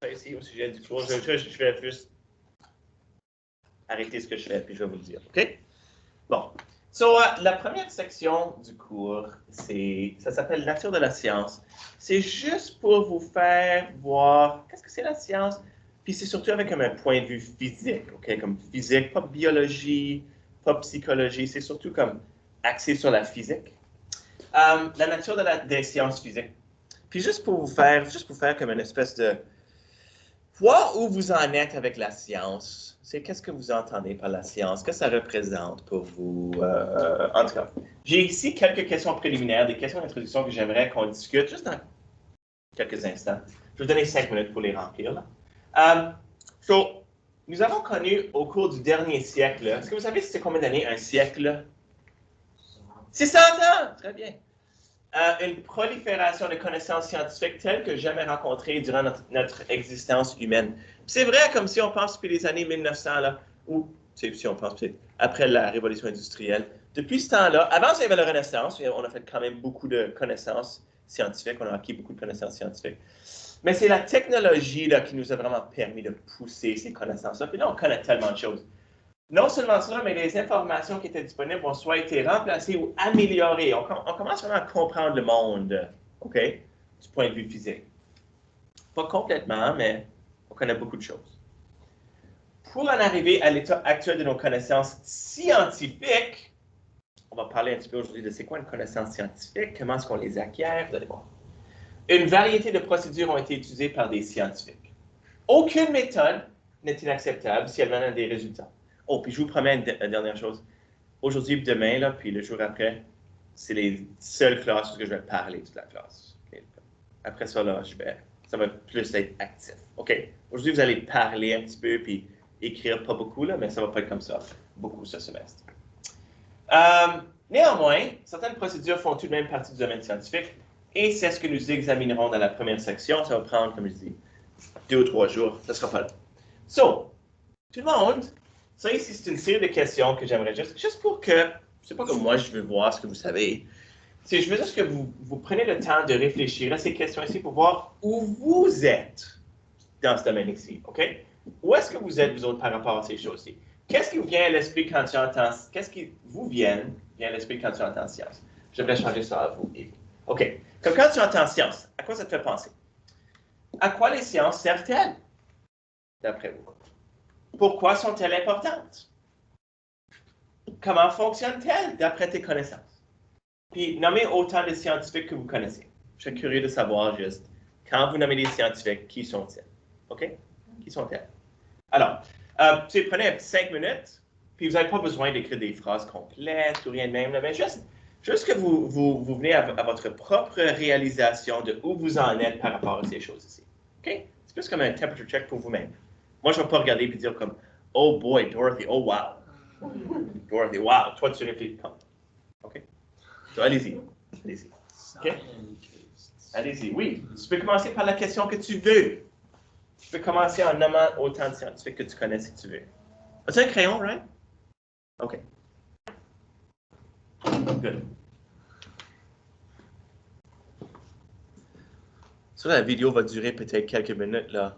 ici au sujet du cours. Je vais juste arrêter ce que je fais, puis je vais vous le dire. OK? Bon. So, la première section du cours, ça s'appelle Nature de la science. C'est juste pour vous faire voir qu'est-ce que c'est la science, puis c'est surtout avec comme un point de vue physique, OK? Comme physique, pas biologie, pas psychologie, c'est surtout comme axé sur la physique. La nature des sciences physiques. Puis juste pour vous faire comme une espèce de voir où vous en êtes avec la science. C'est qu'est-ce que vous entendez par la science, que ça représente pour vous. En tout cas, j'ai ici quelques questions préliminaires, des questions d'introduction que j'aimerais qu'on discute juste dans quelques instants. Je vais vous donner 5 minutes pour les remplir. So, nous avons connu au cours du dernier siècle, est-ce que vous savez c'était combien d'années un siècle? 600 ans! Très bien. Une prolifération de connaissances scientifiques telles que jamais rencontrées durant notre existence humaine. C'est vrai, comme si on pense depuis les années 1900, là, ou si on pense après la révolution industrielle. Depuis ce temps-là, avant, il y avait la Renaissance, on a fait quand même beaucoup de connaissances scientifiques, on a acquis beaucoup de connaissances scientifiques. Mais c'est la technologie là, qui nous a vraiment permis de pousser ces connaissances-là. Puis là, on connaît tellement de choses. Non seulement cela, mais les informations qui étaient disponibles ont soit été remplacées ou améliorées. On commence vraiment à comprendre le monde, OK, du point de vue physique. Pas complètement, mais on connaît beaucoup de choses. Pour en arriver à l'état actuel de nos connaissances scientifiques, on va parler un petit peu aujourd'hui de c'est quoi une connaissance scientifique, comment est-ce qu'on les acquiert, vous allez voir. Une variété de procédures ont été utilisées par des scientifiques. Aucune méthode n'est inacceptable si elle mène à des résultats. Oh, puis je vous promets une dernière chose. Aujourd'hui, demain, là, puis le jour après, c'est les seules classes où je vais parler toute la classe. Okay? Après ça, là, ça va plus être actif. OK? Aujourd'hui, vous allez parler un petit peu, puis écrire pas beaucoup, là, mais ça va pas être comme ça, beaucoup ce semestre. Néanmoins, certaines procédures font tout de même partie du domaine scientifique, et c'est ce que nous examinerons dans la première section. Ça va prendre, comme je dis, 2 ou 3 jours. Ça sera pas long. So, tout le monde, ça ici, c'est une série de questions que j'aimerais juste pour que, c'est pas comme moi, je veux voir ce que vous savez. Je veux juste que vous preniez le temps de réfléchir à ces questions ici pour voir où vous êtes dans ce domaine ici, OK? Où est-ce que vous êtes, vous autres, par rapport à ces choses-ci? Qu'est-ce qui vous vient à l'esprit quand tu entends, qu'est-ce qui vous vient à l'esprit quand tu entends science? J'aimerais changer ça à vous. OK. Comme quand tu entends science, à quoi ça te fait penser? À quoi les sciences servent-elles, d'après vous? Pourquoi sont-elles importantes? Comment fonctionnent-elles d'après tes connaissances? Puis, nommez autant de scientifiques que vous connaissez. Je suis curieux de savoir juste, quand vous nommez des scientifiques, qui sont-ils? OK? Qui sont-elles? Alors, prenez 5 minutes, puis vous n'avez pas besoin d'écrire des phrases complètes ou rien de même, mais juste que vous venez à votre propre réalisation de où vous en êtes par rapport à ces choses ici. OK? C'est plus comme un temperature check pour vous-même. Moi, je ne vais pas regarder et dire comme « Oh boy, Dorothy, oh wow! » Dorothy, wow, toi tu réfléchis comme. OK? So, allez-y. Allez-y. OK? Allez-y, oui. Tu peux commencer par la question que tu veux. Tu peux commencer en nommant autant de scientifiques que tu connais si tu veux. As-tu un crayon, right? OK. Good. So, la vidéo va durer peut-être quelques minutes, là.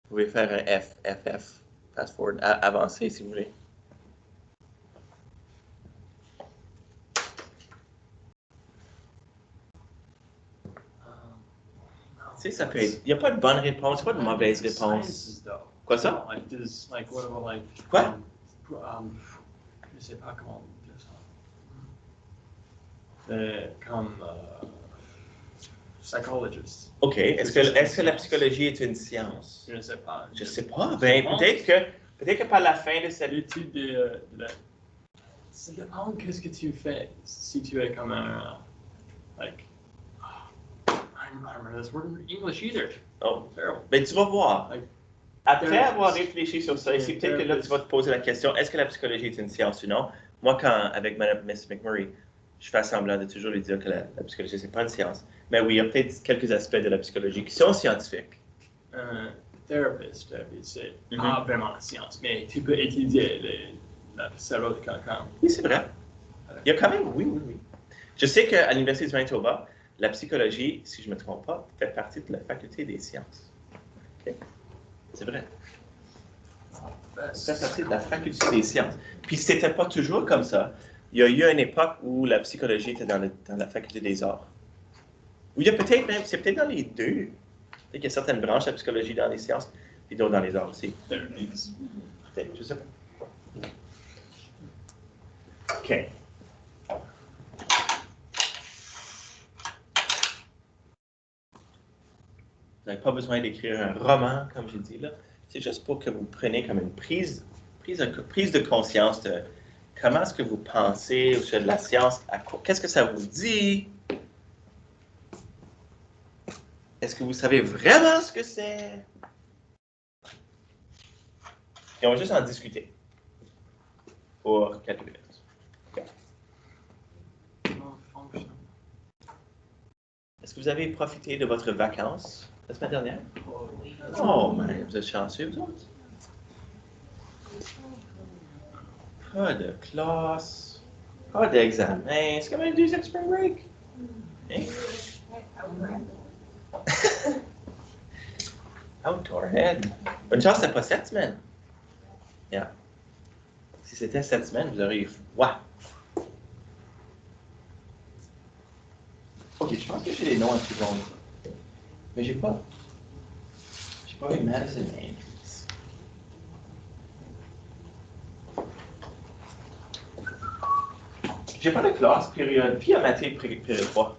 Vous pouvez faire un FF, fast forward, avancer si vous voulez. Tu sais, ça peut être. Il n'y a pas de bonne réponse, pas de mauvaise réponse. Quoi ça? Quoi? Je sais pas comment dire ça. Comme psychologist. OK. Est-ce que la psychologie est une science? Je ne sais pas. Je ne sais pas. Ben, peut-être que par la fin de cette l'étude de la... Ça dépend de ce que tu fais. Si tu es comme un... Like... I don't remember this word in English either. Oh, ben, tu vas voir. Après avoir réfléchi sur ça, ici, peut-être que là, tu vas te poser la question, est-ce que la psychologie est une science ou non? Moi, avec Mme Miss McMurray, je fais semblant de toujours lui dire que la psychologie, c'est pas une science. Mais oui, il y a peut-être quelques aspects de la psychologie qui sont scientifiques. Un thérapeute, c'est pas vraiment la science, mais tu peux étudier le cerveau de quelqu'un. Oui, c'est vrai. Il y a quand même, oui. Je sais qu'à l'Université du Manitoba, la psychologie, si je ne me trompe pas, fait partie de la faculté des sciences. Okay? C'est vrai. Ça fait partie de la faculté des sciences. Puis c'était pas toujours comme ça. Il y a eu une époque où la psychologie était dans la faculté des arts. Ou il y a peut-être même, c'est peut-être dans les deux. Peut-être qu'il y a certaines branches de la psychologie dans les sciences, puis d'autres dans les arts aussi. Peut-être, je sais pas. OK. Vous n'avez pas besoin d'écrire un roman, comme j'ai dit là. C'est juste pour que vous preniez comme une prise de conscience de comment est-ce que vous pensez au sujet de la science, qu'est-ce que ça vous dit? Est-ce que vous savez vraiment ce que c'est? Et on va juste en discuter pour quelques minutes. Est-ce que vous avez profité de votre vacances la semaine dernière? Oh, man, vous êtes chanceux, vous autres? Pas de classe, pas d'examen. C'est comme un deuxième spring break. Hein? Outdoor head. Bonne chance, c'était pas 7 semaines. Yeah. Si c'était 7 semaines, vous auriez eu froid. Ok, je pense que j'ai les noms à tout le monde. Mais j'ai pas eu Madison Andrews. J'ai pas de classe période. Puis il y a Mathieu période 3.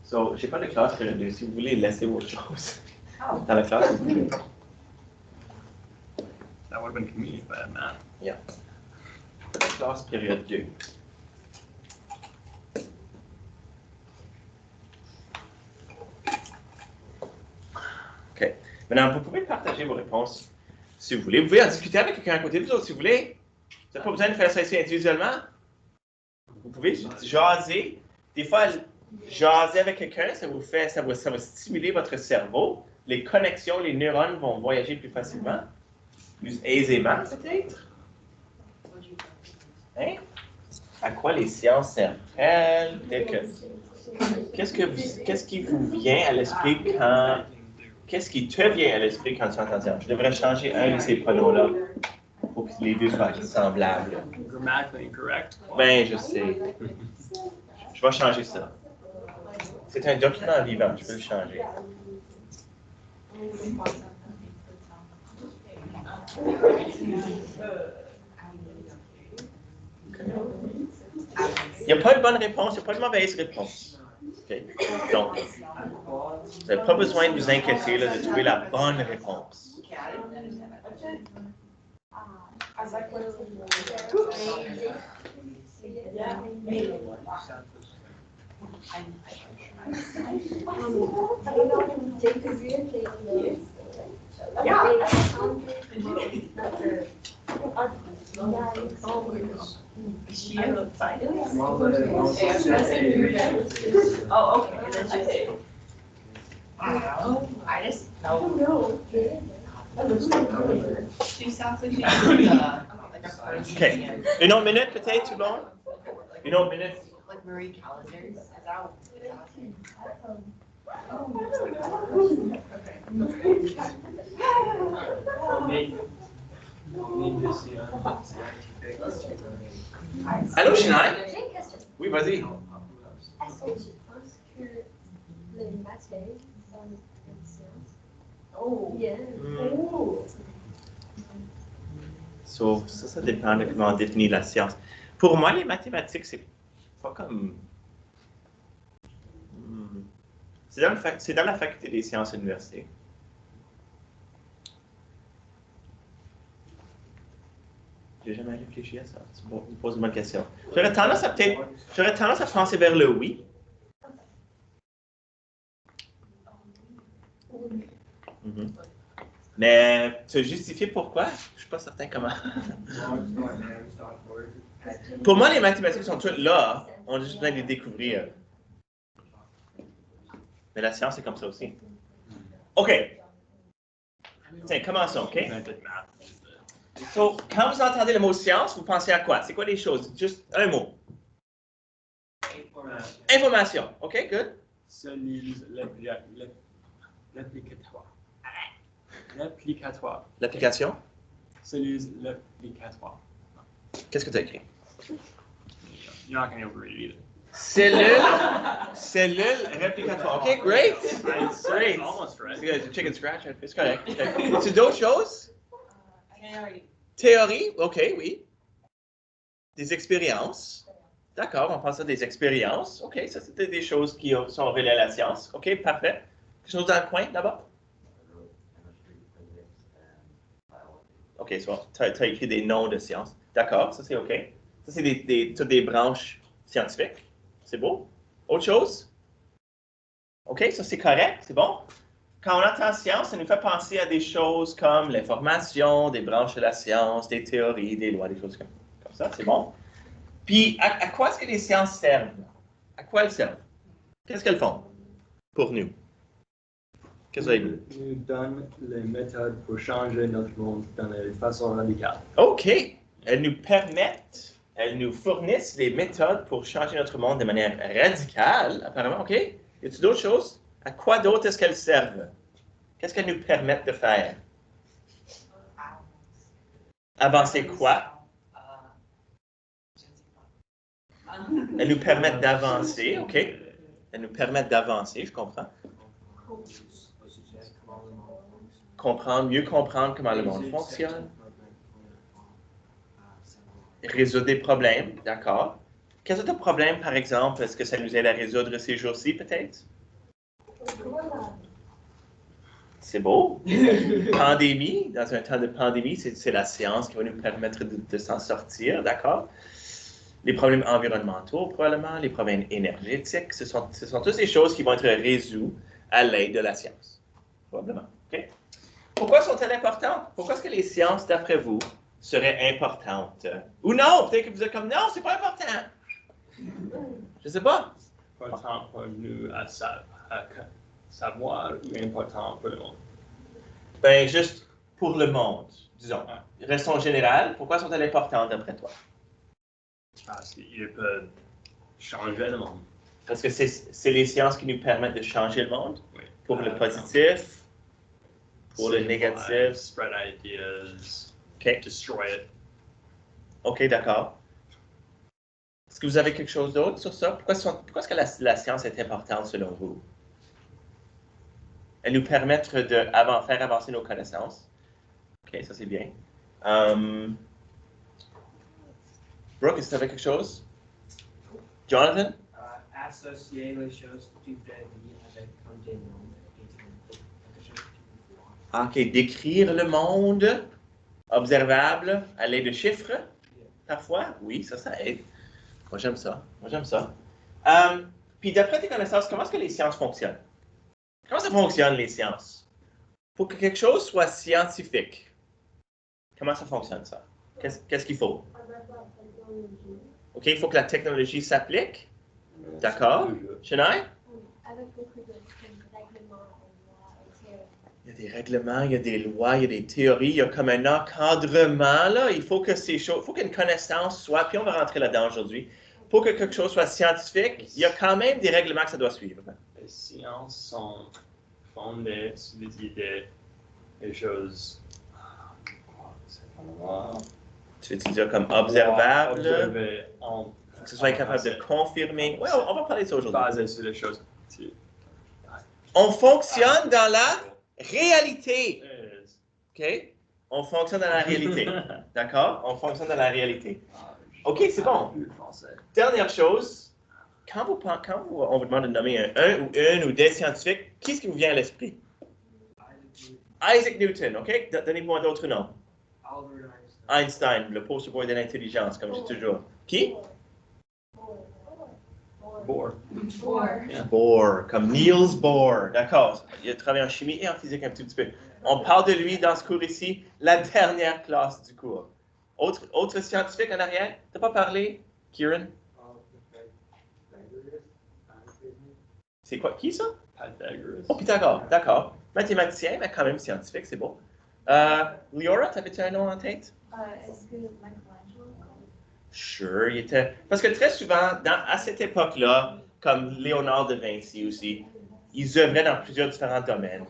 So, j'ai pas de classe période 2. Si vous voulez laisser autre chose dans la classe, vous pouvez. That would have been convenient if I had math. Yeah. Pas de classe période 2. OK. Maintenant, vous pouvez partager vos réponses si vous voulez. Vous pouvez en discuter avec quelqu'un à côté de vous autres si vous voulez. Vous n'avez pas besoin de faire ça ici individuellement. Vous pouvez jaser. Des fois, jaser avec quelqu'un, ça va stimuler votre cerveau. Les connexions, les neurones vont voyager plus facilement, plus aisément peut-être. Hein? À quoi les sciences servent-elles? Qu'est-ce qui vous vient à l'esprit quand... Qu'est-ce qui te vient à l'esprit quand tu entends dire? Je devrais changer un de ces pronoms-là pour que les deux soient semblables. Grammatically incorrect. Ben, je sais. Je vais changer ça. C'est un document vivant, je peux le changer. Il n'y a pas de bonne réponse, il n'y a pas de mauvaise réponse. Okay. Donc, vous n'avez pas besoin de vous inquiéter là, de trouver la bonne réponse. Oh, okay. And then she said, I just know. She sounds like she's like a OK. Une autre minute peut-être, tout le monde? Une autre minute? like Marie Callender's. Is that Allô, Shinaï? Oui, vas-y. Est-ce que tu penses que les maths sont une science? Oh. Yeah. So, ça dépend de comment on définit la science. Pour moi, les mathématiques, c'est pas comme... C'est dans la faculté des sciences à l'université. J'ai jamais réfléchi à ça. Tu me poses une bonne question. J'aurais tendance à penser vers le oui. Mm-hmm. Mais te justifier pourquoi, je ne suis pas certain comment. Pour moi, les mathématiques sont toutes là. On a juste besoin de les découvrir. Mais la science, c'est comme ça aussi. OK. Tiens, commençons, OK? So, quand vous entendez le mot science, vous pensez à quoi? C'est quoi les choses? Juste un mot. Information. OK, good. Solide, l'applicatoire. L'applicatoire. L'application? Cellules l'applicatoire. Qu'est-ce que tu as écrit? You're not going to be able to read it either. Cellule réplicatoire. OK, great. Great. Almost right. C'est du chicken scratch, c'est correct. C'est d'autres choses? Théorie. Théorie, OK, oui. Des expériences. D'accord, on pense à des expériences. OK, ça, c'était des choses qui sont reliées à la science. OK, parfait. Quelque chose dans le coin, là-bas? OK, tu as écrit des noms de sciences. D'accord, ça, c'est OK. Ça, c'est toutes des branches scientifiques. C'est beau. Autre chose? OK, ça, c'est correct, c'est bon. Quand on entend science, ça nous fait penser à des choses comme l'information, des branches de la science, des théories, des lois, des choses comme ça. C'est bon. Puis, à quoi est-ce que les sciences servent? À quoi elles servent? Qu'est-ce qu'elles font pour nous? Qu'est-ce que vous avez dit? Nous donnent les méthodes pour changer notre monde dans les façons radicales. OK. Elles nous permettent, elles nous fournissent les méthodes pour changer notre monde de manière radicale, apparemment. OK. Y a-t-il d'autres choses? À quoi d'autre est-ce qu'elles servent? Qu'est-ce qu'elles nous permettent de faire? Avancer quoi? Je ne sais pas. Elles nous permettent d'avancer, OK? Elles nous permettent d'avancer, je comprends. Mieux comprendre comment le monde fonctionne. Résoudre des problèmes, d'accord. Quels autres problèmes, par exemple, est-ce que ça nous aide à résoudre ces jours-ci, peut-être? C'est beau. Pandémie, dans un temps de pandémie, c'est la science qui va nous permettre de s'en sortir, d'accord? Les problèmes environnementaux, probablement, les problèmes énergétiques, ce sont toutes ces choses qui vont être résolues à l'aide de la science, probablement. OK? Pourquoi sont-elles importantes? Pourquoi est-ce que les sciences, d'après vous, seraient importantes? Ou non? Peut-être que vous êtes comme, non, c'est pas important. Je sais pas. Important pour nous à savoir ou important pour le monde? Ben, juste pour le monde, disons. Restons général, pourquoi sont-elles importantes d'après toi? Parce qu'ils peuvent changer le monde. Parce que c'est les sciences qui nous permettent de changer le monde? Oui. Pour le positif, pour le négatif. Spread ideas, OK, destroy it. OK, d'accord. Est-ce que vous avez quelque chose d'autre sur ça? Pourquoi est-ce que la science est importante selon vous? Elle nous permet de faire avancer nos connaissances. OK, ça c'est bien. Brooke, est-ce que tu avais quelque chose? Jonathan? Associer les choses que tu fais avec comme des noms et quelque chose que tu peux voir. OK, décrire le monde observable à l'aide de chiffres, parfois? Oui, ça aide. Moi, j'aime ça. Puis, d'après tes connaissances, comment est-ce que les sciences fonctionnent? Comment ça fonctionne, les sciences? Pour que quelque chose soit scientifique, comment ça fonctionne, ça? Qu'est-ce qu'il faut? OK, il faut que la technologie s'applique. D'accord. Chennai? Avec beaucoup de règlements et lois et théories. Il y a des règlements, il y a des lois, il y a des théories, il y a comme un encadrement, là. Il faut que ces choses, il faut qu'une connaissance soit, puis on va rentrer là-dedans aujourd'hui, pour que quelque chose soit scientifique, il y a quand même des règlements que ça doit suivre. Les sciences sont fondées sur des idées, des choses. Tu veux dire comme observable, Observer que ce soit capable de confirmer. Oui, on va parler de ça aujourd'hui. basé sur les choses. On fonctionne dans la réalité. OK? On fonctionne dans la réalité. D'accord? On fonctionne dans la réalité. OK, c'est bon. Dernière chose, quand on vous demande de nommer un ou des scientifiques, qui est-ce qui vous vient à l'esprit? Isaac Newton, OK? Donnez-moi d'autres noms. Albert Einstein, le poster boy de l'intelligence, comme je dis toujours. Qui? Bohr. Bohr, comme Niels Bohr. D'accord. Il a travaillé en chimie et en physique un petit peu. On parle de lui dans ce cours ici, la dernière classe du cours. Autre scientifique en arrière? T'as pas parlé, Kieran? C'est quoi? Qui ça? Pythagoras. Oh, Pythagore, d'accord. Mathématicien, mais quand même scientifique, c'est bon. Liora, t'avais-tu un nom en tête? Est-ce que Michelangelo? Sure, il était. Parce que très souvent, à cette époque-là, comme Léonard de Vinci aussi, ils œuvraient dans plusieurs différents domaines.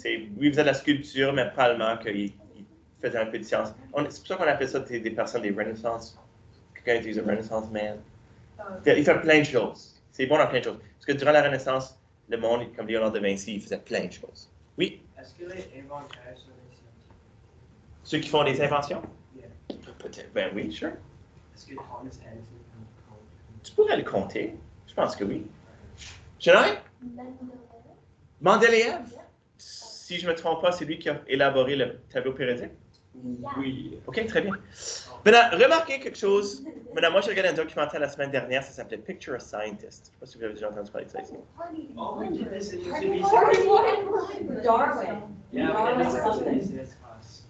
Oui, il faisait de la sculpture, mais probablement qu'il faisait un peu de science. C'est pour ça qu'on appelle ça des personnes des Renaissance. Quelqu'un utilise un Renaissance man. Il fait plein de choses. C'est bon dans plein de choses. Parce que durant la Renaissance, le monde, comme Léonard de Vinci, il faisait plein de choses. Oui? Est-ce que les inventaires sont des scientifiques? Ceux qui font des inventions? Yeah. Peut-être. Ben oui, sure. Est-ce que Thomas Edison compte? Tu pourrais le compter. Je pense que oui. Chennai? Mendeleev. Mendeleev? Si je ne me trompe pas, c'est lui qui a élaboré le tableau périodique? Oui. OK, très bien. Maintenant, remarquez quelque chose. Maintenant, moi, j'ai regardé un documentaire la semaine dernière, ça s'appelait Picture a Scientist. Je ne sais pas si vous avez déjà entendu parler de ça ici. Oh, we did this in Darwin. Yeah, we did this in business class.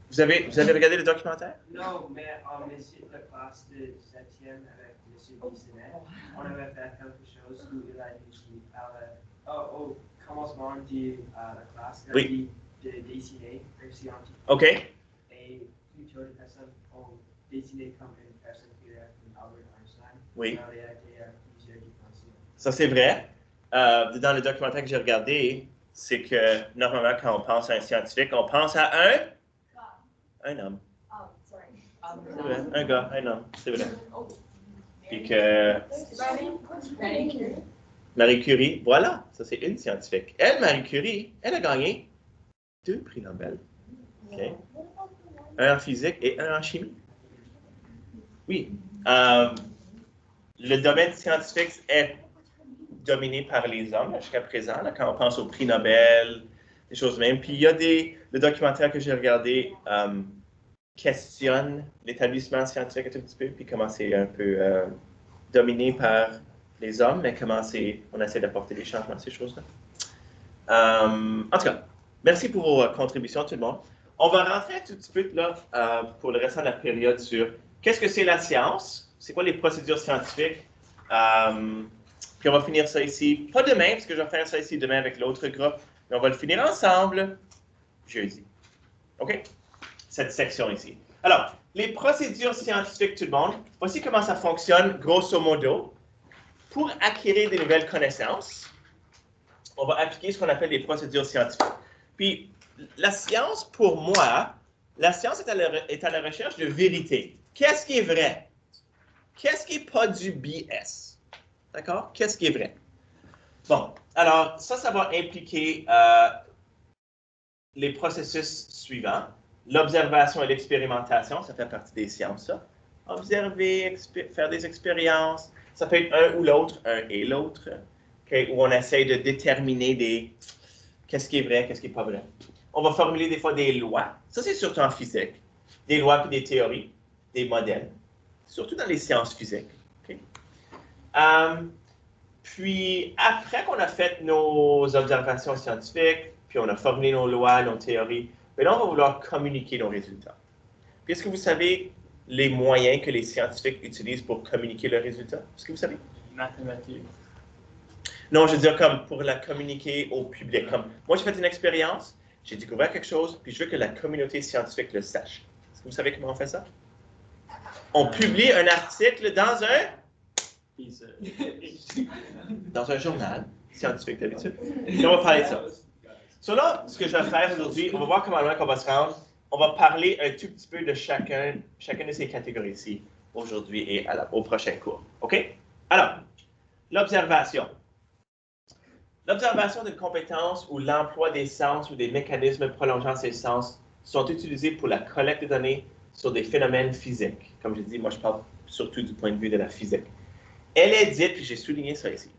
Vous avez regardé le documentaire? Non, mais on est la classe de 7e avec M. Bissonnet. On avait fait quelque chose où il a dit au commencement de la classe, il a dit de dessiner un scientifique. OK. Et plutôt de personnes ont dessiné comme une personne qui est comme Albert Einstein. Oui. Alors, il y a plusieurs dimensions. Ça, c'est vrai. Dans le documentaire que j'ai regardé, c'est que normalement, quand on pense à un scientifique, on pense à un homme. Oh, sorry. C'est vrai. Un gars, un homme. C'est vrai. Puis que Marie Curie, voilà, ça c'est une scientifique. Elle, Marie Curie, elle a gagné 2 prix Nobel. OK. Un en physique et un en chimie. Oui. Le domaine scientifique est dominé par les hommes jusqu'à présent, là, quand on pense au prix Nobel, des choses même. Puis il y a le documentaire que j'ai regardé questionne l'établissement scientifique un tout petit peu, puis comment c'est un peu dominé par les hommes, mais comment on essaie d'apporter des changements à ces choses-là. En tout cas, merci pour vos contributions, tout le monde. On va rentrer un tout petit peu là, pour le restant de la période sur qu'est-ce que c'est la science, c'est quoi les procédures scientifiques. Puis on va finir ça ici, pas demain, parce que je vais faire ça ici demain avec l'autre groupe, mais on va le finir ensemble jeudi. OK? Cette section ici. Alors, les procédures scientifiques, tout le monde, voici comment ça fonctionne, grosso modo. Pour acquérir des nouvelles connaissances, on va appliquer ce qu'on appelle les procédures scientifiques. Puis, la science, pour moi, la science est à la recherche de vérité. Qu'est-ce qui est vrai? Qu'est-ce qui n'est pas du BS? D'accord? Qu'est-ce qui est vrai? Bon, alors, ça va impliquer les processus suivants. L'observation et l'expérimentation, ça fait partie des sciences, ça. Observer, faire des expériences, ça peut être un ou l'autre, un et l'autre, okay, où on essaie de déterminer qu'est-ce qui est vrai, qu'est-ce qui n'est pas vrai. On va formuler des fois des lois, ça c'est surtout en physique, des lois puis des théories, des modèles, surtout dans les sciences physiques. Okay. Puis après qu'on a fait nos observations scientifiques, puis on a formulé nos lois, nos théories, mais là, on va vouloir communiquer nos résultats. Puis est-ce que vous savez les moyens que les scientifiques utilisent pour communiquer leurs résultats? Est-ce que vous savez? Mathématiques. Non, je veux dire comme pour la communiquer au public. Comme, moi, j'ai fait une expérience, j'ai découvert quelque chose, puis je veux que la communauté scientifique le sache. Est-ce que vous savez comment on fait ça? On publie un article dans un journal scientifique d'habitude. Et on va parler de ça. So là, ce que je vais faire aujourd'hui, on va voir comment loin qu'on va se rendre. On va parler un tout petit peu de chacune de ces catégories-ci aujourd'hui et au prochain cours. OK? Alors, l'observation. L'observation d'une compétence ou l'emploi des sens ou des mécanismes prolongeant ces sens sont utilisés pour la collecte de données sur des phénomènes physiques. Comme je dis, moi, je parle surtout du point de vue de la physique. Elle est dite, puis j'ai souligné ça ici,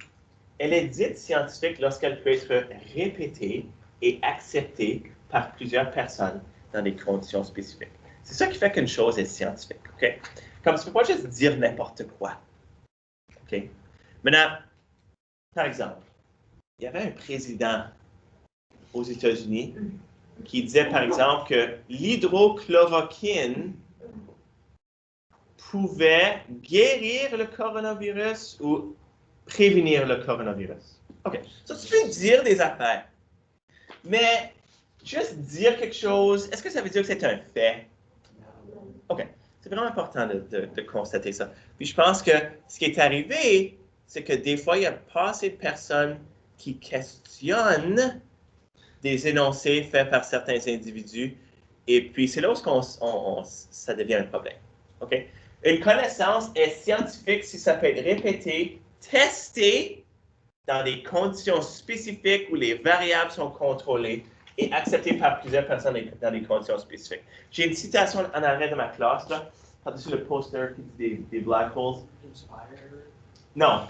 elle est dite scientifique lorsqu'elle peut être répétée et acceptée par plusieurs personnes dans des conditions spécifiques. C'est ça qui fait qu'une chose est scientifique. OK? Comme tu ne peux pas juste dire n'importe quoi. OK? Maintenant, par exemple, il y avait un président aux États-Unis qui disait, par exemple, que l'hydrochloroquine pouvait guérir le coronavirus ou prévenir le coronavirus. OK. Ça, tu peux dire des affaires. Mais juste dire quelque chose, est-ce que ça veut dire que c'est un fait? OK. C'est vraiment important de constater ça. Puis je pense que ce qui est arrivé, c'est que des fois, il n'y a pas assez de personnes qui questionnent des énoncés faits par certains individus. Et puis, c'est là où ça devient un problème. OK? Une connaissance est scientifique si ça peut être répété, testé dans des conditions spécifiques où les variables sont contrôlées et acceptées par plusieurs personnes dans des conditions spécifiques. J'ai une citation en arrêt de ma classe, là, par-dessus le poster qui dit des black holes. Non,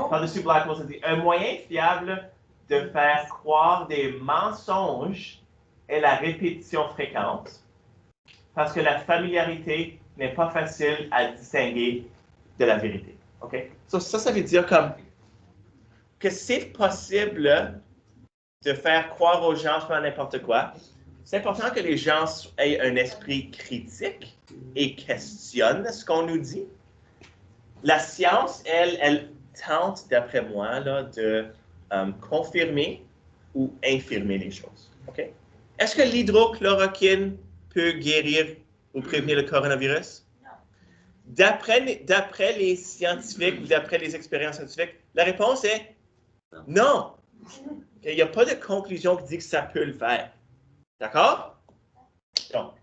par-dessus black holes, ça dit un moyen fiable de faire croire des mensonges est la répétition fréquente, parce que la familiarité n'est pas facile à distinguer de la vérité. OK? Ça veut dire comme que c'est possible de faire croire aux gens n'importe quoi. C'est important que les gens aient un esprit critique et questionnent ce qu'on nous dit. La science, elle tente, d'après moi, là, de confirmer ou infirmer les choses. OK? Est-ce que l'hydrochloroquine peut guérir ou prévenir le coronavirus? Non. D'après les scientifiques ou d'après les expériences scientifiques, la réponse est non. Il n'y a pas de conclusion qui dit que ça peut le faire. D'accord? Donc,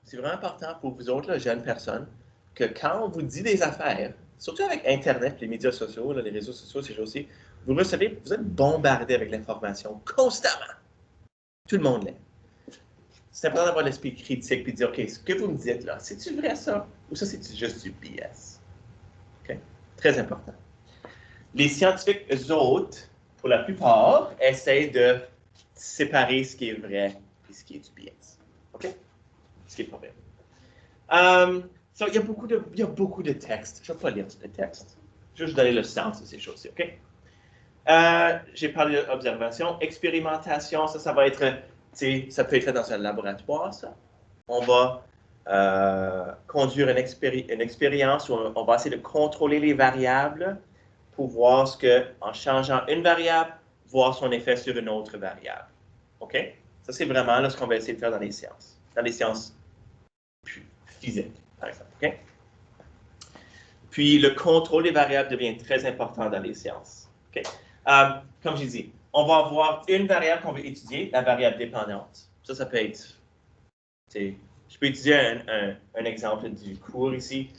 c'est vraiment important pour vous autres, là, jeunes personnes, que quand on vous dit des affaires, surtout avec Internet, les médias sociaux, là, les réseaux sociaux, ces choses-ci, vous êtes bombardé avec l'information constamment. Tout le monde l'est. C'est important d'avoir l'esprit critique et de dire, OK, ce que vous me dites là, c'est-tu vrai ça? Ou ça, c'est juste du BS? OK? Très important. Les scientifiques, eux autres, pour la plupart, essayent de séparer ce qui est vrai et ce qui est du BS. OK? Ce qui est pas vrai. Il y a beaucoup de textes. Je ne vais pas lire tous les textes. Je vais juste donner le sens de ces choses-ci. OK? J'ai parlé d'observation. Expérimentation, ça va être, ça peut être fait dans un laboratoire, ça. On va conduire une expérience où on va essayer de contrôler les variables pour voir ce que, en changeant une variable, voir son effet sur une autre variable. OK? Ça, c'est vraiment là, ce qu'on va essayer de faire dans les sciences physiques, par exemple. OK? Puis, le contrôle des variables devient très important dans les sciences. OK? Comme j'ai dit, on va avoir une variable qu'on veut étudier, la variable dépendante. Ça peut être... Je peux étudier un exemple du cours ici.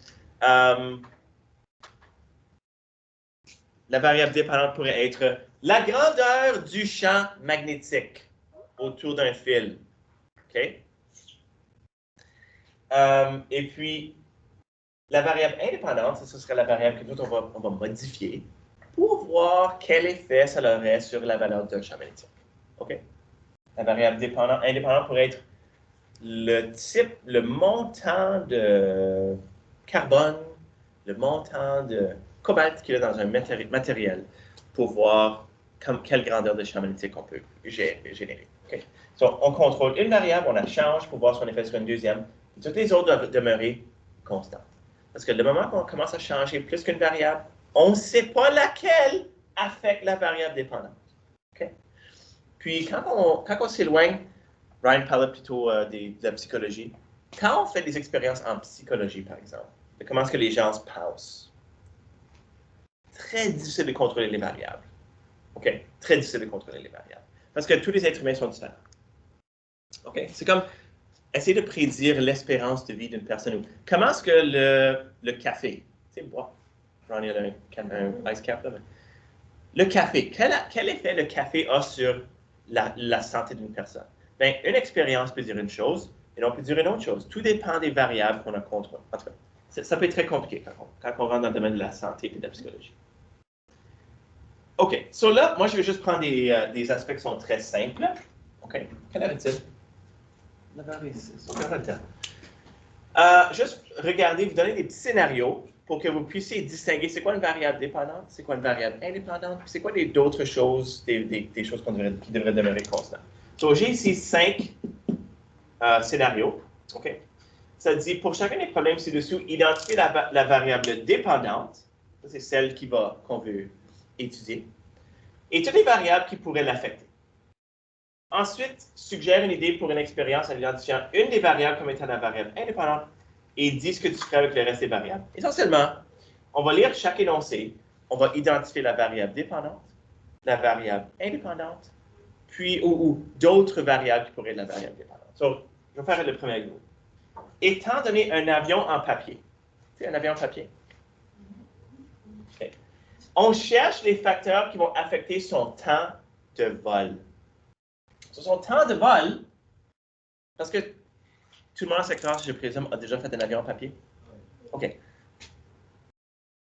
La variable dépendante pourrait être la grandeur du champ magnétique autour d'un fil. OK? Et puis, la variable indépendante, ce serait la variable que nous, on va modifier pour voir quel effet ça aurait sur la valeur d'un champ magnétique. OK? La variable indépendante pourrait être le montant de carbone, le montant de cobalt qu'il y a dans un matériel pour voir quelle grandeur de champ magnétique on peut générer. Okay? On contrôle une variable, on la change pour voir son effet sur une deuxième, et toutes les autres doivent demeurer constantes. Parce que le moment qu'on commence à changer plus qu'une variable, on ne sait pas laquelle affecte la variable dépendante. Okay? Puis, quand on s'éloigne, Ryan parlait plutôt de la psychologie. Quand on fait des expériences en psychologie, par exemple, de comment est-ce que les gens se pensent, très difficile de contrôler les variables. OK? Très difficile de contrôler les variables. Parce que tous les êtres humains sont différents. OK? C'est comme essayer de prédire l'espérance de vie d'une personne. Comment est-ce que le café, tu sais, bois, Ronnie a un ice cap là, mais le café, quel effet le café a sur la santé d'une personne? Bien, une expérience peut dire une chose, et on peut dire une autre chose. Tout dépend des variables qu'on a contrôlées. En tout cas, ça peut être très compliqué quand on rentre dans le domaine de la santé et de la psychologie. OK. So là, moi, je vais juste prendre des aspects qui sont très simples. OK. Quelle heure est-il? 9h06. On a le temps. Juste regardez, vous donner des petits scénarios pour que vous puissiez distinguer c'est quoi une variable dépendante, c'est quoi une variable indépendante, puis c'est quoi d'autres choses, des choses qui devraient demeurer constantes. So, j'ai ici 5 scénarios. OK? Ça dit, pour chacun des problèmes ci-dessous, identifier la variable dépendante. Ça, c'est celle qu'on veut étudier. Et toutes les variables qui pourraient l'affecter. Ensuite, suggère une idée pour une expérience en identifiant une des variables comme étant la variable indépendante et dis ce que tu ferais avec le reste des variables. Essentiellement, on va lire chaque énoncé. On va identifier la variable dépendante, la variable indépendante puis, ou d'autres variables qui pourraient être la variable dépendante. So, je vais faire le premier exemple. Étant donné un avion en papier, tu sais, un avion en papier, okay. On cherche les facteurs qui vont affecter son temps de vol. Sur son temps de vol, parce que tout le monde dans cette classe, je présume, a déjà fait un avion en papier. OK.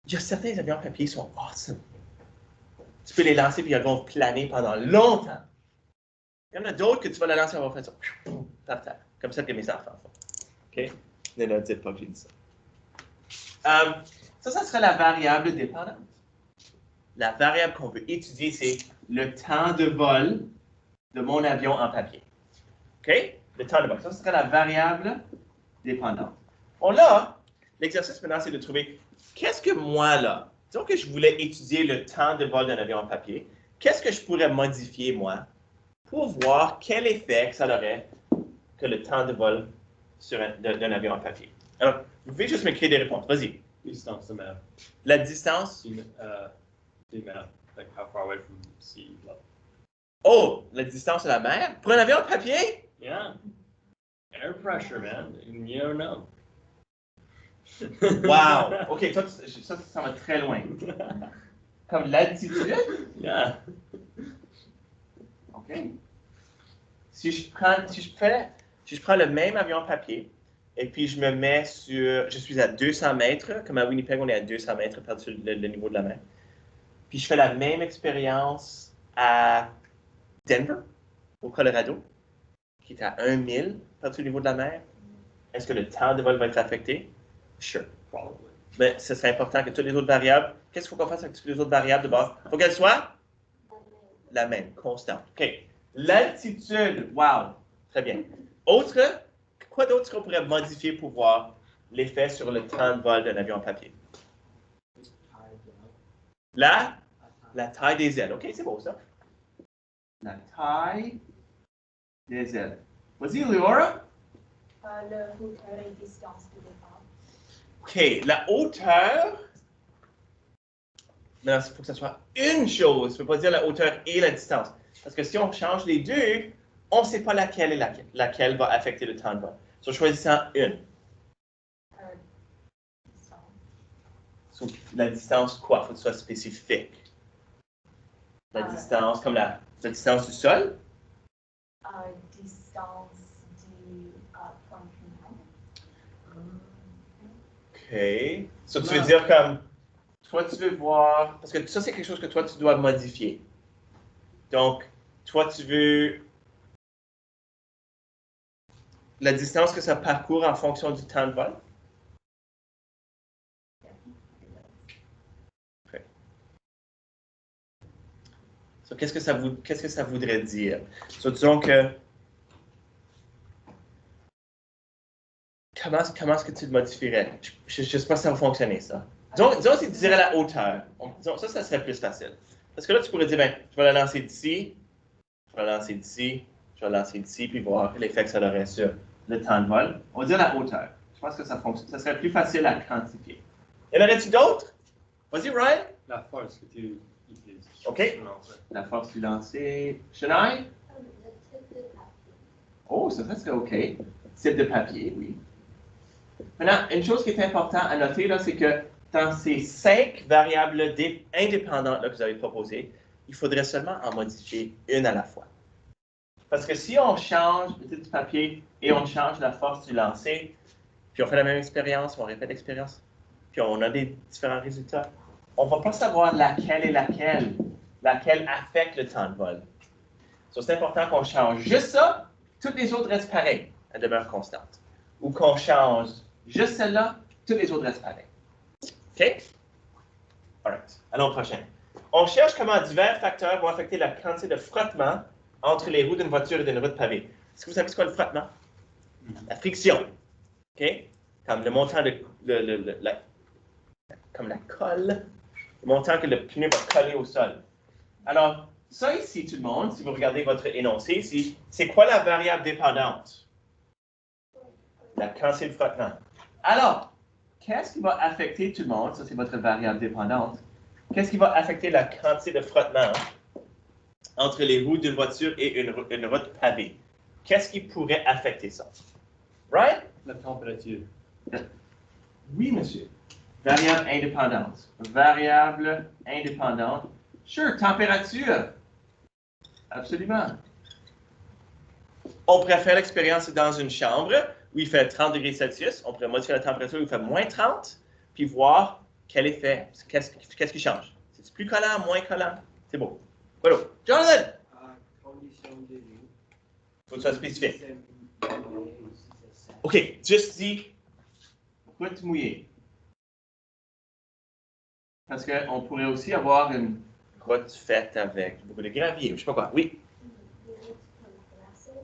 Il y a certains avions en papier qui sont awesome. Tu peux les lancer puis ils vont planer pendant longtemps. Il y en a d'autres que tu vas la lancer et on va faire ça par terre. Comme ça que mes enfants font. OK? Ne dites pas que j'ai dit ça. Ça serait la variable dépendante. La variable qu'on veut étudier, c'est le temps de vol de mon avion en papier. OK? Le temps de vol. Ça serait la variable dépendante. Bon, là, l'exercice maintenant, c'est de trouver qu'est-ce que moi, là, disons que je voulais étudier le temps de vol d'un avion en papier, qu'est-ce que je pourrais modifier, moi, pour voir quel effet ça aurait que le temps de vol d'un avion en papier. Alors, vous pouvez juste m'écrire des réponses. Vas-y. Distance de mer. La distance. Des mers. Like how far away from sea level. Oh, la distance de la mer? Pour un avion en papier? Yeah. Air pressure, man. You don't know. Wow! OK, toi, ça va très loin. Comme l'altitude? Yeah. OK. Si je prends le même avion en papier et puis je me mets sur... Je suis à 200 mètres, comme à Winnipeg, on est à 200 mètres par-dessus le niveau de la mer. Puis je fais la même expérience à Denver, au Colorado, qui est à 1000 par-dessus le niveau de la mer. Est-ce que le temps de vol va être affecté? Sure. Probably. Mais ce serait important que toutes les autres variables, qu'est-ce qu'il faut qu'on fasse avec toutes les autres variables de base? Il faut qu'elles soient la même, constante. OK. L'altitude, wow, très bien. Autre, quoi d'autre qu'on pourrait modifier pour voir l'effet sur le temps de vol d'un avion en papier? La taille des ailes. OK, c'est beau ça. La taille des ailes. Vas-y, Leora. Le hauteur et distance de départ. OK, la hauteur. Mais il faut que ce soit une chose. Je ne peux pas dire la hauteur et la distance. Parce que si on change les deux, on ne sait pas laquelle est laquelle va affecter le temps de vol. So, choisissant une. Distance. So, la distance, quoi? Il faut que ce soit spécifique. La distance, comme la distance du sol? Distance du point final. OK. So, tu veux dire comme, toi, tu veux voir, parce que ça, c'est quelque chose que toi, tu dois modifier. Donc, toi, tu veux la distance que ça parcourt en fonction du temps de vol? OK. So, qu'est-ce que ça voudrait dire? So, disons que, comment est-ce que tu le modifierais? Je ne sais pas si ça va fonctionner, ça. Disons si tu dirais la hauteur. Disons, ça serait plus facile. Parce que là, tu pourrais dire, ben, je vais la lancer d'ici, je vais la lancer d'ici, je vais la lancer d'ici, puis voir l'effet que ça aurait sur le temps de vol. On va dire la hauteur. Je pense que ça fonctionne. Ça serait plus facile à quantifier. Y en aurait-tu d'autres? Vas-y, Ryan. La force que tu utilises. OK. La force du lancer. Shania? Le type de papier. Oh, ça serait OK. Type de papier, oui. Maintenant, une chose qui est importante à noter, là, c'est que dans ces 5 variables indépendantes là, que vous avez proposées, il faudrait seulement en modifier une à la fois. Parce que si on change le type du papier et on change la force du lancer, puis on fait la même expérience, on répète l'expérience, puis on a des différents résultats, on ne va pas savoir laquelle est laquelle affecte le temps de vol. So, c'est important qu'on change juste ça, toutes les autres restent pareilles, elles demeurent constantes. Ou qu'on change juste celle-là, toutes les autres restent pareilles. OK? All right. Allons au prochain. On cherche comment divers facteurs vont affecter la quantité de frottement entre les roues d'une voiture et d'une route pavée. Est-ce que vous savez ce qu'est le frottement? La friction. OK? Comme le montant de comme la colle, le montant que le pneu va coller au sol. Alors, ça ici, tout le monde, si vous regardez votre énoncé ici, c'est quoi la variable dépendante? La quantité de frottement. Alors, qu'est-ce qui va affecter tout le monde? Ça, c'est votre variable dépendante. Qu'est-ce qui va affecter la quantité de frottement entre les roues d'une voiture et une route pavée. Qu'est-ce qui pourrait affecter ça? Right? La température. Oui, monsieur. Variable indépendante. Variable indépendante. Sure, température. Absolument. On pourrait faire l'expérience dans une chambre où il fait 30 degrés Celsius. On pourrait modifier la température où il fait moins 30, puis voir quel effet, qu'est-ce qui change. C'est plus collant, moins collant? C'est beau. Voilà. Jonathan! Condition de vie. Faut que ce soit spécifique. C'est mouillé ou si c'est sec. OK, juste dis route mouillée. Parce qu'on pourrait aussi avoir une route faite avec beaucoup de gravier, je sais pas quoi. Oui, Des routes comme glacées.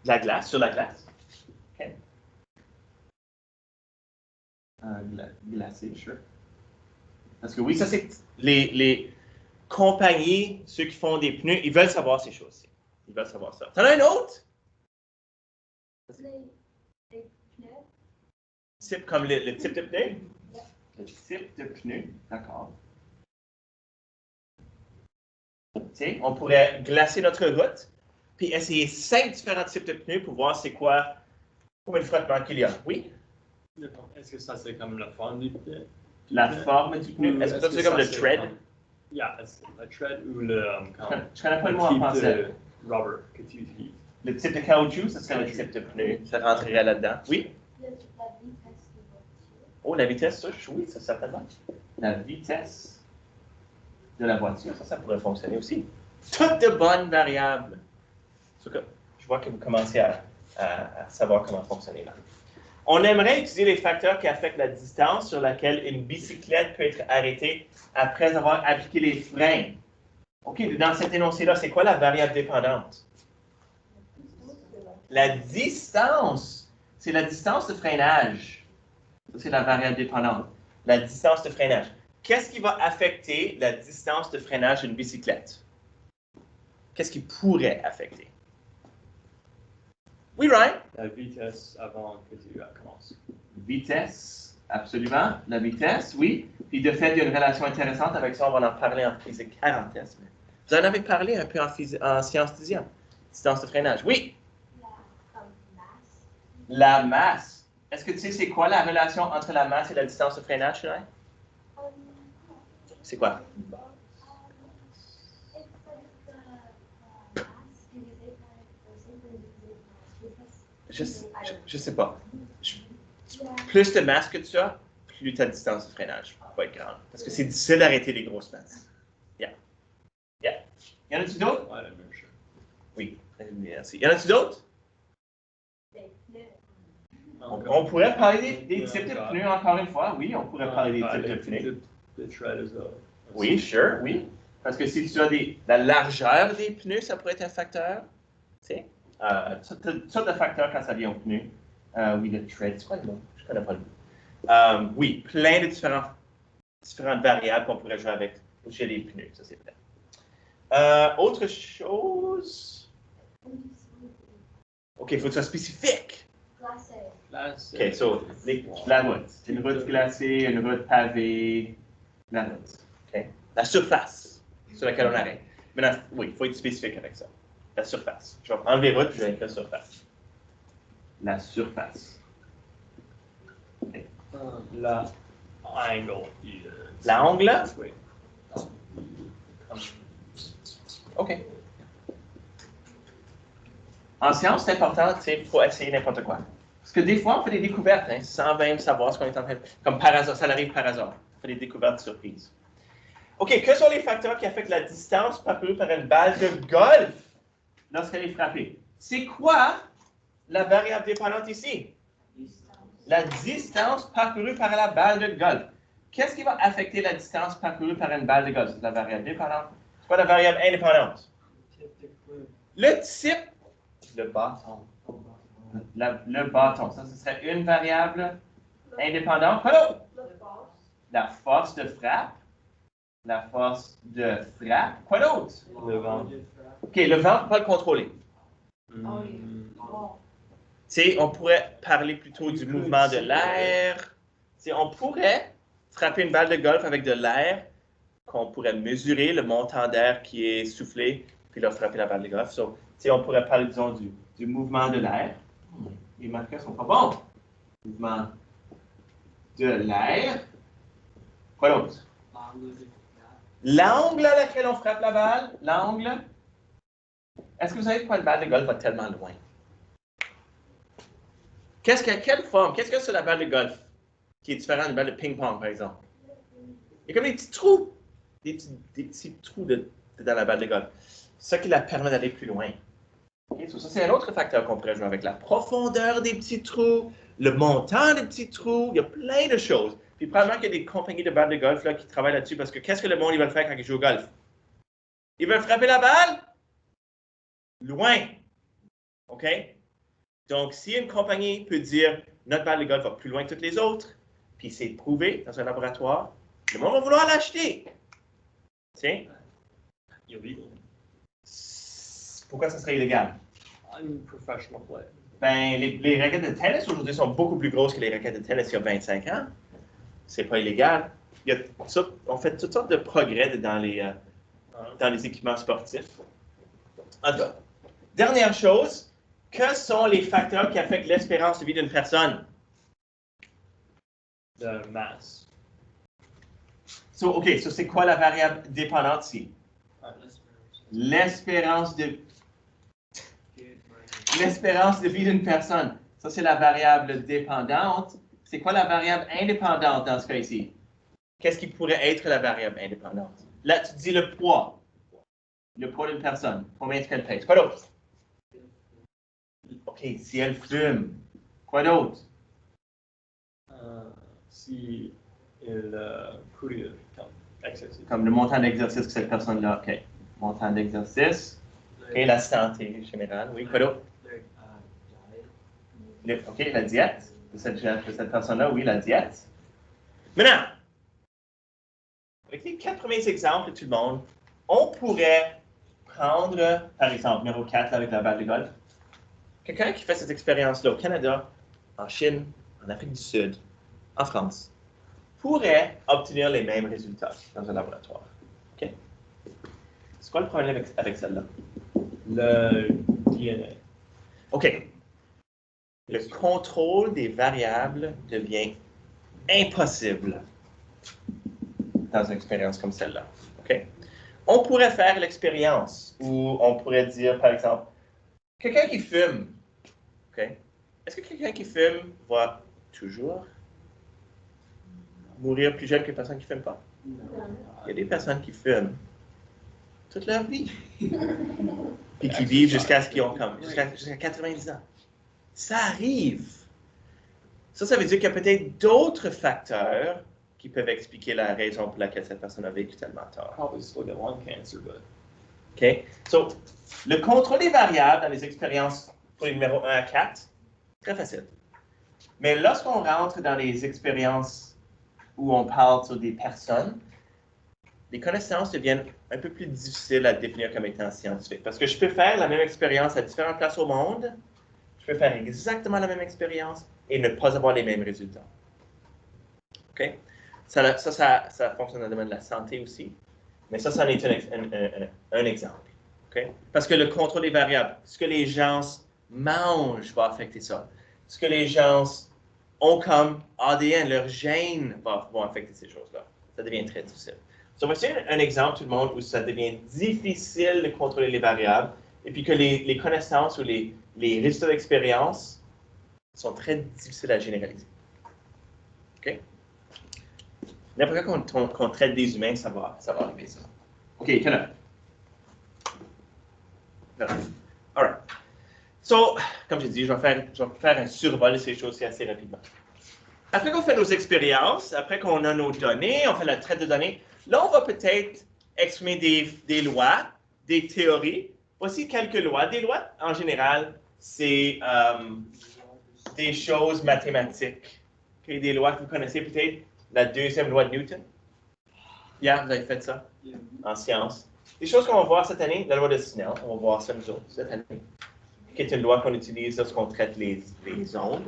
de la glace, sur la glace. OK. Glacé, sure. Parce que oui, ça c'est les compagnies, ceux qui font des pneus, ils veulent savoir ces choses-ci. Ils veulent savoir ça. T'en as une autre? Les pneus. Type comme le type de pneu? Le type de pneu, d'accord. Tiens, on pourrait glacer notre route, puis essayer 5 différents types de pneus pour voir c'est quoi, combien de frottements qu'il y a. Oui? Est-ce que ça c'est comme la forme du pneu? La forme du pneu. Est-ce que ça c'est comme le tread? Yeah, est-ce que le tread ou le Je connais pas le mot en français. de rubber que tu utilises? Le type de caoutchouc, ça serait le type de pneu. Ça rentrerait là-dedans. Oui? La vitesse de voiture. Oh, la vitesse, ça, oui, ça certainement. La vitesse de la voiture, ça pourrait fonctionner aussi. Toutes de bonnes variables. En tout cas, je vois que vous commencez à savoir comment fonctionner là. On aimerait étudier les facteurs qui affectent la distance sur laquelle une bicyclette peut être arrêtée après avoir appliqué les freins. OK, dans cet énoncé-là, c'est quoi la variable dépendante? La distance. C'est la distance de freinage. Ça, c'est la variable dépendante. La distance de freinage. Qu'est-ce qui va affecter la distance de freinage d'une bicyclette? Qu'est-ce qui pourrait affecter? Oui, Ryan? La vitesse avant que tu commences. Vitesse, absolument. La vitesse, oui. Puis de fait, il y a une relation intéressante avec ça. On va en parler en physique 40. Vous en avez parlé un peu en sciences dixième. Distance de freinage. Oui. Masse. La masse. Est-ce que tu sais c'est quoi la relation entre la masse et la distance de freinage, Ryan? C'est quoi? Je sais pas. Plus de masse que tu as, plus ta distance de freinage va être grande. Parce que c'est difficile d'arrêter les grosses masses. Yeah. Y en a-tu d'autres? Ouais, la même chose. Oui, merci. Y en a-tu d'autres? Des pneus. On pourrait parler des types de pneus encore une fois. Oui, on pourrait parler des types de pneus. Le tread as well. Oui, sure, oui. Parce que si tu as la largeur des pneus, ça pourrait être un facteur. Tu sais, toutes sortes de facteurs quand ça vient aux pneus. Oui, le tread, c'est quoi le mot? Je ne connais pas le mot. Oui, plein de différentes variables qu'on pourrait jouer avec chez les pneus, ça c'est vrai. Autre chose? OK, il faut que ce soit spécifique. Glacé. OK, so, la route. Une route glacée, une route pavée, la route. OK? La surface sur laquelle on arrête. Maintenant, oui, il faut être spécifique avec ça. La surface. Je vais enlever route, puis je vais écrire surface. La surface. Okay. La angle. L'angle? Oui. OK. En sciences, c'est important, tu sais, il faut essayer n'importe quoi. Parce que des fois, on fait des découvertes, hein, sans même savoir ce qu'on est en train de faire. Comme par hasard, ça arrive par hasard. On fait des découvertes surprises. OK, que sont les facteurs qui affectent la distance parcourue par une balle de golf lorsqu'elle est frappée? C'est quoi la variable dépendante ici? La distance parcourue par la balle de golf. Qu'est-ce qui va affecter la distance parcourue par une balle de golf? C'est la variable dépendante. C'est quoi la variable indépendante? Le type, le bâton. Le bâton, ça, ce serait une variable indépendante. Quoi d'autre? La force de frappe. La force de frappe. Quoi d'autre? Le vent. OK, le vent, on ne peut pas le contrôler. T'sais, on pourrait parler plutôt du mouvement de l'air. On pourrait frapper une balle de golf avec de l'air, qu'on pourrait mesurer le montant d'air qui est soufflé puis leur frapper la balle de golf. So, on pourrait parler, disons, du mouvement de l'air. Les marqueurs sont pas bons. Mouvement de l'air. Quoi d'autre? L'angle à laquelle on frappe la balle. L'angle. Est-ce que vous savez pourquoi une balle de golf va tellement loin? Quelle forme? Qu'est-ce que c'est la balle de golf qui est différente d'une balle de ping-pong, par exemple? Il y a comme des petits trous. Des petits trous dans la balle de golf. Ce qui la permet d'aller plus loin. Okay? So, ça, c'est un autre facteur qu'on pourrait jouer avec. La profondeur des petits trous, le montant des petits trous. Il y a plein de choses. Puis probablement qu'il y a des compagnies de balles de golf là, qui travaillent là-dessus parce que qu'est-ce que le monde ils veulent faire quand ils jouent au golf? Ils veulent frapper la balle loin. OK? Donc, si une compagnie peut dire notre balle de golf va plus loin que toutes les autres, puis c'est prouvé dans un laboratoire, le monde va vouloir l'acheter. Tiens. Illegal. Pourquoi ça serait illégal? I'm professional play. Ben, les raquettes de tennis aujourd'hui sont beaucoup plus grosses que les raquettes de tennis il y a 25 ans. C'est pas illégal. On fait toutes sortes de progrès dans les équipements sportifs. En tout cas, dernière chose, que sont les facteurs qui affectent l'espérance de vie d'une personne? The mass. OK, c'est quoi la variable dépendante ici? L'espérance de vie d'une personne. Ça, c'est la variable dépendante. C'est quoi la variable indépendante dans ce cas ici? Qu'est-ce qui pourrait être la variable indépendante? Là, tu dis le poids. Le poids d'une personne. Combien est-ce qu'elle pèse? Quoi d'autre? OK, si elle fume. Quoi d'autre? Si il courir comme exercice. Comme le montant d'exercice que cette personne-là. OK. Montant d'exercice. Et la santé générale. Oui, quoi d'autre? OK, la diète de cette personne-là. Oui, la diète. Maintenant, avec les 4 premiers exemples de tout le monde, on pourrait prendre, par exemple, numéro 4 là, avec la balle de golf. Quelqu'un qui fait cette expérience-là au Canada, en Chine, en Afrique du Sud, en France, pourrait obtenir les mêmes résultats dans un laboratoire. OK? C'est quoi le problème avec celle-là? Le DNA. OK. Le contrôle des variables devient impossible dans une expérience comme celle-là. OK? On pourrait faire l'expérience où on pourrait dire, par exemple, quelqu'un qui fume, OK? Est-ce que quelqu'un qui fume va toujours mourir plus jeune qu'une personne qui ne fume pas? Il y a des personnes qui fument toute leur vie. Puis qui vivent jusqu'à ce qu'ils ont jusqu'à 90 ans. Ça arrive. Ça veut dire qu'il y a peut-être d'autres facteurs qui peuvent expliquer la raison pour laquelle cette personne a vécu tellement tard. Probably still get lung cancer, but. OK? So, le contrôle des variables dans les expériences pour les numéros 1 à 4, très facile. Mais lorsqu'on rentre dans les expériences où on parle sur des personnes, les connaissances deviennent un peu plus difficiles à définir comme étant scientifiques. Parce que je peux faire la même expérience à différentes places au monde, je peux faire exactement la même expérience et ne pas avoir les mêmes résultats. OK? Ça fonctionne dans le domaine de la santé aussi. Mais ça en est un exemple. Okay? Parce que le contrôle des variables, ce que les gens mangent va affecter ça. Ce que les gens ont comme ADN, leur gène vont affecter ces choses-là. Ça devient très difficile. So, voici un exemple, tout le monde, où ça devient difficile de contrôler les variables et puis que les connaissances ou les résultats d'expérience sont très difficiles à généraliser. OK? N'importe quoi qu'on traite des humains, ça va arriver, ça. OK, Canada. All right. So, comme j'ai dit, je vais faire un survol de ces choses-ci assez rapidement. Après qu'on fait nos expériences, après qu'on a nos données, on fait la traite de données, là, on va peut-être exprimer des lois, des théories. Voici quelques lois. Des lois, en général, c'est des choses mathématiques. Okay? Des lois que vous connaissez peut-être. La deuxième loi de Newton. Hier, vous avez fait ça en sciences. Des choses qu'on va voir cette année, la loi de Snell, on va voir ça nous autres cette année, qui est une loi qu'on utilise lorsqu'on traite les ondes.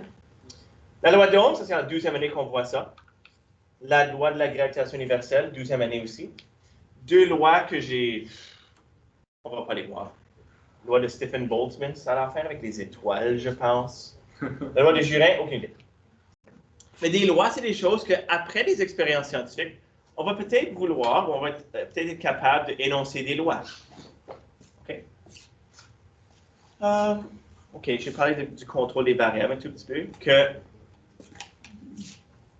La loi d'Ohm, ça c'est en 12e année qu'on voit ça. La loi de la gravitation universelle, 12e année aussi. Deux lois que j'ai On ne va pas les voir. Loi de Stephen Boltzmann, ça a à faire avec les étoiles, je pense. La loi des jurins, aucune idée. Mais des lois, c'est des choses qu'après les expériences scientifiques, on va peut-être vouloir, ou on va peut-être être capable d'énoncer des lois. OK? OK, j'ai parlé du contrôle des variables un tout petit peu.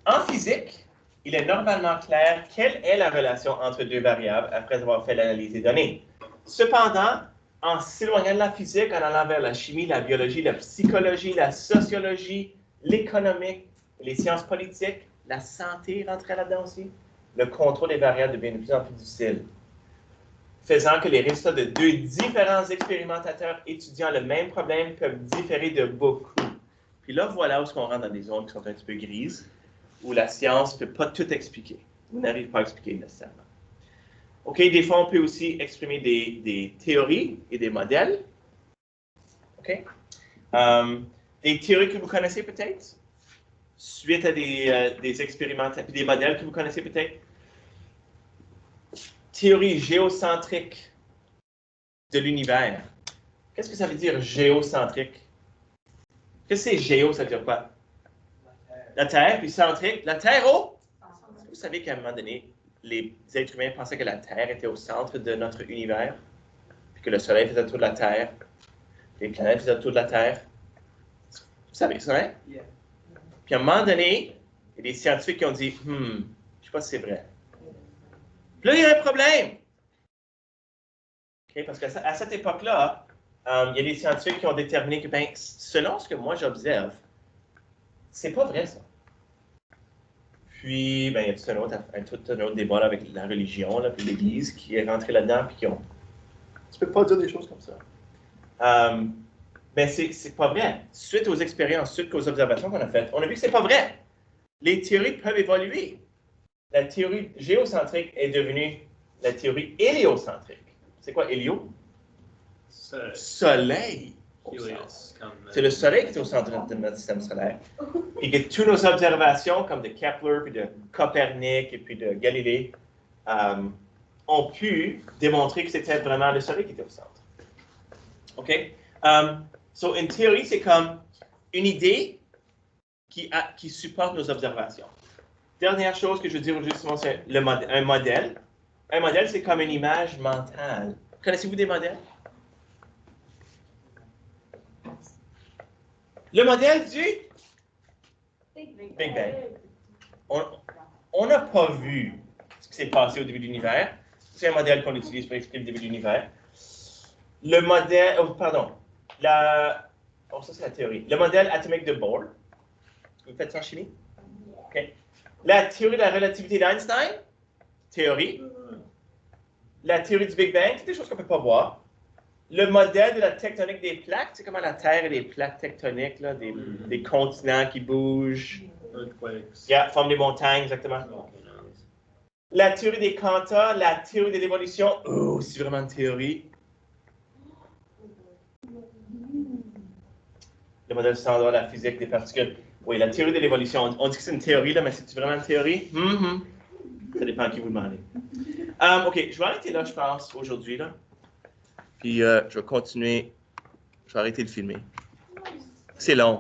En physique, il est normalement clair quelle est la relation entre deux variables après avoir fait l'analyse des données. Cependant, en s'éloignant de la physique, en allant vers la chimie, la biologie, la psychologie, la sociologie, l'économie, les sciences politiques, la santé rentrait là-dedans aussi, le contrôle des variables devient de plus en plus difficile, faisant que les résultats de deux différents expérimentateurs étudiant le même problème peuvent différer de beaucoup. Puis là, voilà où on rentre dans des zones qui sont un petit peu grises, où la science ne peut pas tout expliquer, ou n'arrive pas à expliquer nécessairement. OK, des fois, on peut aussi exprimer des théories et des modèles. OK? Des théories que vous connaissez peut-être, suite à des expérimentations, des modèles que vous connaissez peut-être. Théorie géocentrique de l'univers. Qu'est-ce que ça veut dire géocentrique? Qu'est-ce que c'est géo, ça veut dire quoi? La Terre, puis centrique. La Terre, oh! Vous savez qu'à un moment donné, les êtres humains pensaient que la Terre était au centre de notre univers, puis que le Soleil faisait le tour de la Terre, les planètes faisaient le tour de la Terre. Vous savez ça, hein? Yeah. Puis à un moment donné, il y a des scientifiques qui ont dit, je ne sais pas si c'est vrai. Puis là, il y a un problème. Okay? Parce qu'à cette époque-là, il y a des scientifiques qui ont déterminé que, ben, selon ce que moi j'observe, c'est pas vrai ça. Puis, ben, il y a tout un autre débat là, avec la religion, là, puis l'Église qui est rentrée là-dedans, puis qui ont... Tu peux pas dire des choses comme ça. Mais c'est pas vrai. Suite aux expériences, suite aux observations qu'on a faites, on a vu que c'est pas vrai. Les théories peuvent évoluer. La théorie géocentrique est devenue la théorie héliocentrique. C'est quoi hélio? Soleil. C'est le Soleil qui est au centre de notre système solaire. Et que toutes nos observations, comme de Kepler, puis de Copernic, et puis de Galilée, ont pu démontrer que c'était vraiment le Soleil qui était au centre. OK? So, une théorie, c'est comme une idée qui supporte nos observations. Dernière chose que je veux dire justement, c'est un modèle. Un modèle, c'est comme une image mentale. Connaissez-vous des modèles? Le modèle du Big Bang. On n'a pas vu ce qui s'est passé au début de l'univers. C'est un modèle qu'on utilise pour expliquer le début de l'univers. Le modèle, ça c'est la théorie. Le modèle atomique de Bohr. Est-ce que vous faites ça en chimie? OK. La théorie de la relativité d'Einstein. Théorie. La théorie du Big Bang, c'est des choses qu'on ne peut pas voir. Le modèle de la tectonique des plaques, c'est comment la Terre et des plaques tectoniques, là, des continents qui bougent. Yeah, forment des montagnes, exactement. La théorie des quanta, la théorie de l'évolution. Oh, c'est vraiment une théorie. Le modèle standard de la physique des particules. Oui, la théorie de l'évolution. On dit que c'est une théorie, là, mais c'est vraiment une théorie? Ça dépend à qui vous demandez. OK, je vais arrêter là, je pense, aujourd'hui, là. Puis je vais continuer. Je vais arrêter de filmer. C'est long.